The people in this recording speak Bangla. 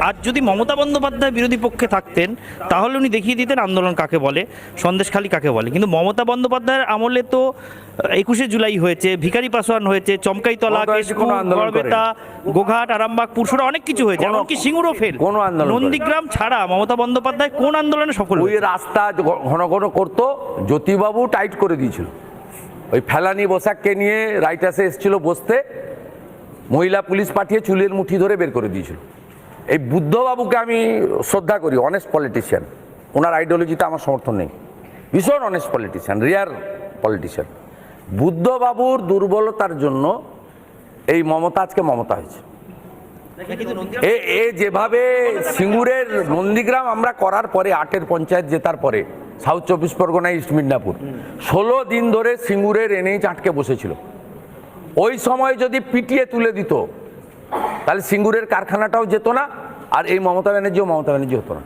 আজ যদি মমতা বন্দ্যোপাধ্যায় বিরোধী পক্ষে থাকতেন তাহলে উনি দেখিয়ে দিতেন আন্দোলন কাকে বলে, সন্দেশখালী কাকে বলে। কিন্তু মমতা বন্দ্যোপাধ্যায়ের আমলে তো 21শে জুলাই হয়েছে, ভিখারি পাসোয়ান হয়েছে, চমকাইতলা, কেশপুর, গড়বেতা, গোঘাট, আরামবাগ, পুরসুরা অনেক কিছু হয়েছে, এমনকি সিঙ্গুরও ফেল। নন্দীগ্রাম ছাড়া মমতা বন্দ্যোপাধ্যায় কোন আন্দোলনে সফল? ওই রাস্তা ঘন ঘন করতো, জ্যোতিবাবু টাইট করে দিয়েছিল। ওই ফেলানি বসাককে নিয়ে রাইটাসে এসেছিল বসতে, মহিলা পুলিশ পাঠিয়ে চুলের মুঠি ধরে বের করে দিয়েছিল। এই বুদ্ধবাবুকে আমি শ্রদ্ধা করি, অনেস্ট পলিটিশিয়ান, ওনার আইডিওলজিতে আমার সমর্থন নেই, ভীষণ অনেস্ট পলিটিশিয়ান, রিয়ার পলিটিশিয়ান। বুদ্ধবাবুর দুর্বলতার জন্য এই মমতা আজকে মমতা হয়েছে। এ যেভাবে সিঙ্গুরের নন্দীগ্রাম আমরা করার পরে, 8 পঞ্চায়েত জেতার পরে, সাউথ 24 পরগনা, ইস্ট মিদনাপুর 16 দিন ধরে সিঙ্গুরের এনএইচ আটকে বসেছিল। ওই সময় যদি পিটিয়ে তুলে দিত তাহলে সিঙ্গুরের কারখানাটাও যেত না, আর এই মমতা ব্যানার্জিও হতো না।